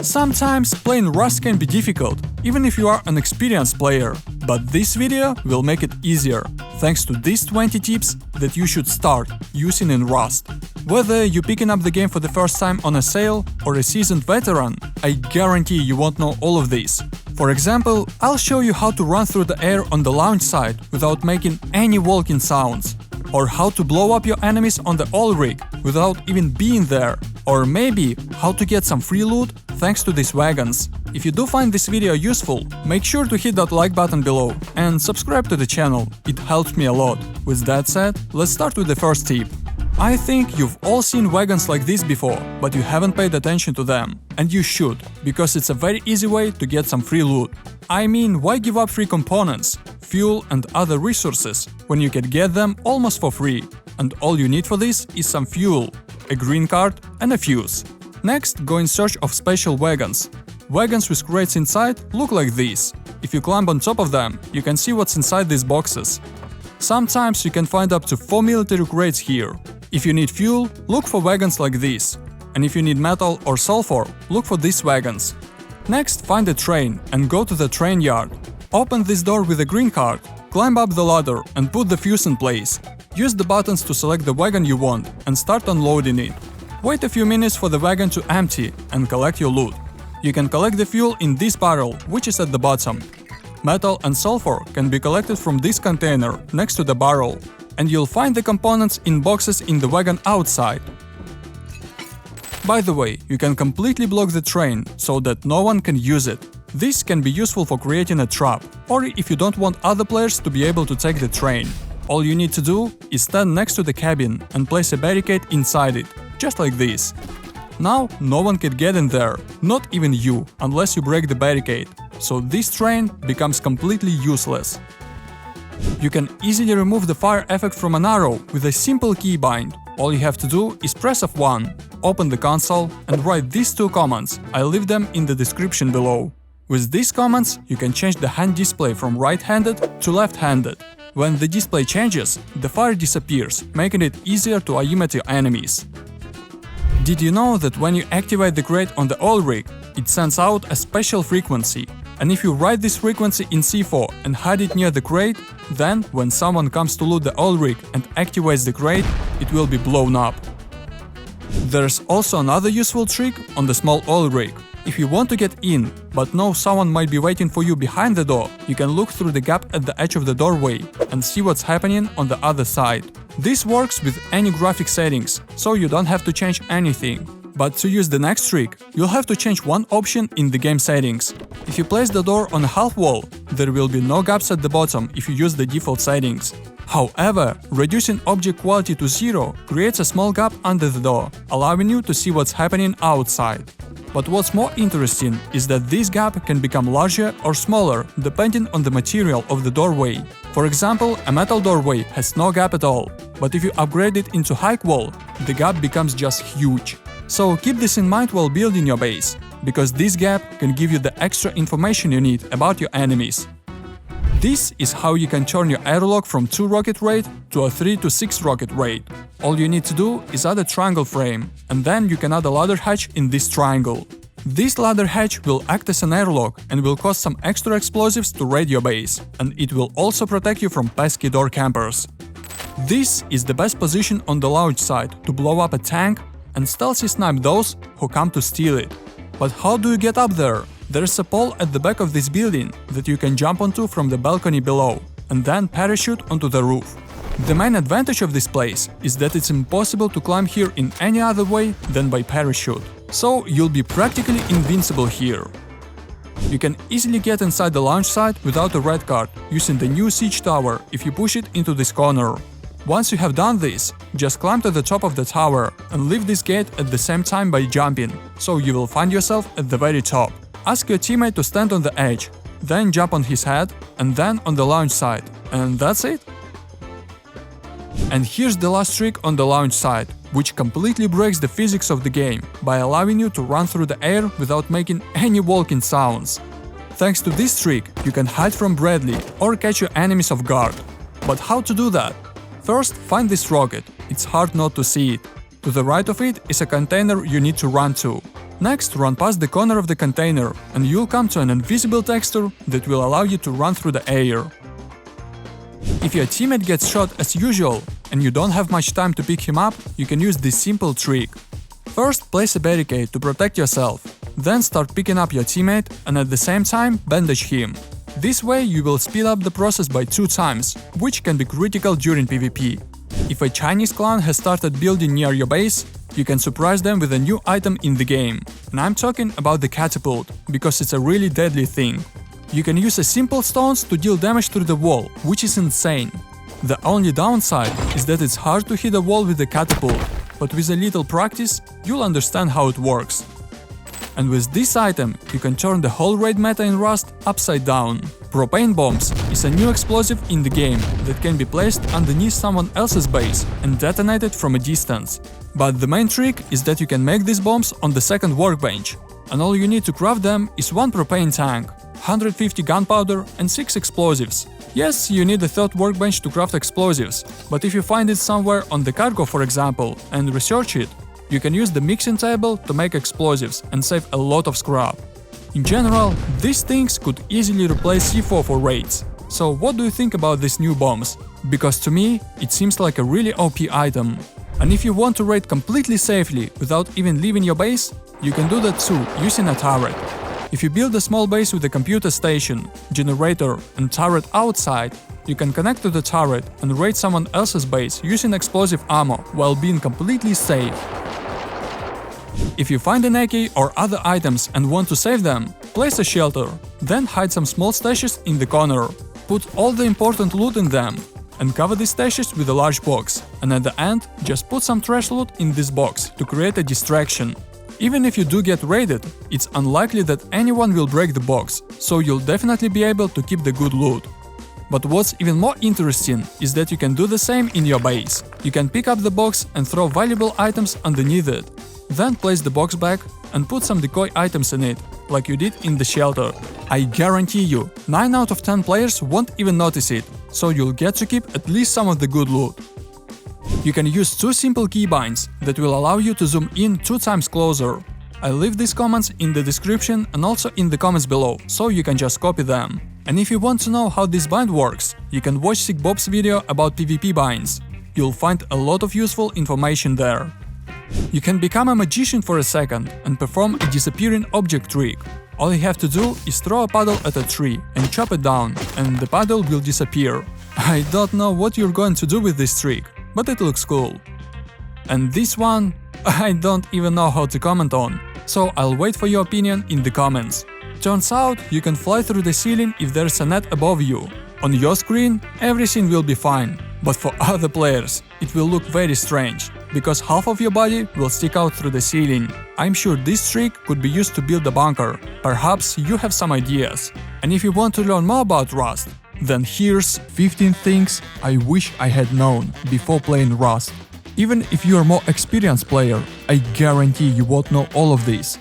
Sometimes playing Rust can be difficult, even if you are an experienced player, but this video will make it easier, thanks to these 20 tips that you should start using in Rust. Whether you're picking up the game for the first time on a sale or a seasoned veteran, I guarantee you won't know all of this. For example, I'll show you how to run through the air on the launch side without making any walking sounds, or how to blow up your enemies on the oil rig without even being there, or maybe how to get some free loot thanks to these wagons. If you do find this video useful, make sure to hit that like button below and subscribe to the channel, it helps me a lot. With that said, let's start with the first tip. I think you've all seen wagons like this before, but you haven't paid attention to them. And you should, because it's a very easy way to get some free loot. I mean, why give up free components, fuel and other resources when you can get them almost for free? And all you need for this is some fuel, a green card and a fuse. Next, go in search of special wagons. Wagons with crates inside look like this. If you climb on top of them, you can see what's inside these boxes. Sometimes you can find up to 4 military crates here. If you need fuel, look for wagons like this. And if you need metal or sulfur, look for these wagons. Next, find a train and go to the train yard. Open this door with a green card, climb up the ladder and put the fuse in place. Use the buttons to select the wagon you want and start unloading it. Wait a few minutes for the wagon to empty and collect your loot. You can collect the fuel in this barrel, which is at the bottom. Metal and sulfur can be collected from this container next to the barrel, and you'll find the components in boxes in the wagon outside. By the way, you can completely block the train so that no one can use it. This can be useful for creating a trap, or if you don't want other players to be able to take the train. All you need to do is stand next to the cabin and place a barricade inside it, just like this. Now no one can get in there, not even you, unless you break the barricade, so this train becomes completely useless. You can easily remove the fire effect from an arrow with a simple keybind. All you have to do is press F1, open the console and write these two commands. I'll leave them in the description below. With these commands, you can change the hand display from right-handed to left-handed. When the display changes, the fire disappears, making it easier to aim at your enemies. Did you know that when you activate the crate on the oil rig, it sends out a special frequency? And if you write this frequency in C4 and hide it near the crate, then when someone comes to loot the oil rig and activates the crate, it will be blown up. There's also another useful trick on the small oil rig. If you want to get in, but know someone might be waiting for you behind the door, you can look through the gap at the edge of the doorway and see what's happening on the other side. This works with any graphic settings, so you don't have to change anything. But to use the next trick, you'll have to change one option in the game settings. If you place the door on a half wall, there will be no gaps at the bottom if you use the default settings. However, reducing object quality to 0 creates a small gap under the door, allowing you to see what's happening outside. But what's more interesting is that this gap can become larger or smaller depending on the material of the doorway. For example, a metal doorway has no gap at all, but if you upgrade it into high wall, the gap becomes just huge. So keep this in mind while building your base, because this gap can give you the extra information you need about your enemies. This is how you can turn your airlock from 2 rocket rate to a 3 to 6 rocket rate. All you need to do is add a triangle frame, and then you can add a ladder hatch in this triangle. This ladder hatch will act as an airlock and will cause some extra explosives to raid your base, and it will also protect you from pesky door campers. This is the best position on the launch side to blow up a tank and stealthy snipe those who come to steal it. But how do you get up there? There's a pole at the back of this building that you can jump onto from the balcony below, and then parachute onto the roof. The main advantage of this place is that it's impossible to climb here in any other way than by parachute, so you'll be practically invincible here. You can easily get inside the launch site without a red card using the new siege tower if you push it into this corner. Once you have done this, just climb to the top of the tower and leave this gate at the same time by jumping, so you will find yourself at the very top. Ask your teammate to stand on the edge, then jump on his head, and then on the launch side, and that's it. And here's the last trick on the launch side, which completely breaks the physics of the game by allowing you to run through the air without making any walking sounds. Thanks to this trick, you can hide from Bradley or catch your enemies off guard. But how to do that? First, find this rocket, it's hard not to see it. To the right of it is a container you need to run to. Next, run past the corner of the container, and you'll come to an invisible texture that will allow you to run through the air. If your teammate gets shot as usual, and you don't have much time to pick him up, you can use this simple trick. First, place a barricade to protect yourself. Then start picking up your teammate and at the same time bandage him. This way you will speed up the process by 2 times, which can be critical during PvP. If a Chinese clan has started building near your base, you can surprise them with a new item in the game. And I'm talking about the Catapult, because it's a really deadly thing. You can use a simple stones to deal damage through the wall, which is insane. The only downside is that it's hard to hit a wall with the Catapult, but with a little practice, you'll understand how it works. And with this item, you can turn the whole raid meta in Rust upside down. Propane bombs is a new explosive in the game that can be placed underneath someone else's base and detonated from a distance. But the main trick is that you can make these bombs on the second workbench, and all you need to craft them is 1 propane tank, 150 gunpowder and 6 explosives. Yes, you need a third workbench to craft explosives, but if you find it somewhere on the cargo, for example, and research it, you can use the mixing table to make explosives and save a lot of scrap. In general, these things could easily replace C4 for raids. So what do you think about these new bombs? Because to me, it seems like a really OP item. And if you want to raid completely safely without even leaving your base, you can do that too using a turret. If you build a small base with a computer station, generator and turret outside, you can connect to the turret and raid someone else's base using explosive ammo while being completely safe. If you find an AK or other items and want to save them, place a shelter, then hide some small stashes in the corner. Put all the important loot in them, and cover the stashes with a large box, and at the end, just put some trash loot in this box to create a distraction. Even if you do get raided, it's unlikely that anyone will break the box, so you'll definitely be able to keep the good loot. But what's even more interesting is that you can do the same in your base. You can pick up the box and throw valuable items underneath it. Then place the box back and put some decoy items in it, like you did in the shelter. I guarantee you, 9 out of 10 players won't even notice it, so you'll get to keep at least some of the good loot. You can use 2 simple keybinds that will allow you to zoom in 2 times closer. I'll leave these comments in the description and also in the comments below, so you can just copy them. And if you want to know how this bind works, you can watch SickBob's video about PvP binds. You'll find a lot of useful information there. You can become a magician for a second and perform a disappearing object trick. All you have to do is throw a paddle at a tree and chop it down, and the paddle will disappear. I don't know what you're going to do with this trick, but it looks cool. And this one, I don't even know how to comment on, so I'll wait for your opinion in the comments. Turns out you can fly through the ceiling if there's a net above you. On your screen, everything will be fine, but for other players, it will look very strange, because half of your body will stick out through the ceiling. I'm sure this trick could be used to build a bunker. Perhaps you have some ideas. And if you want to learn more about Rust, then here's 15 things I wish I had known before playing Rust. Even if you're a more experienced player, I guarantee you won't know all of these.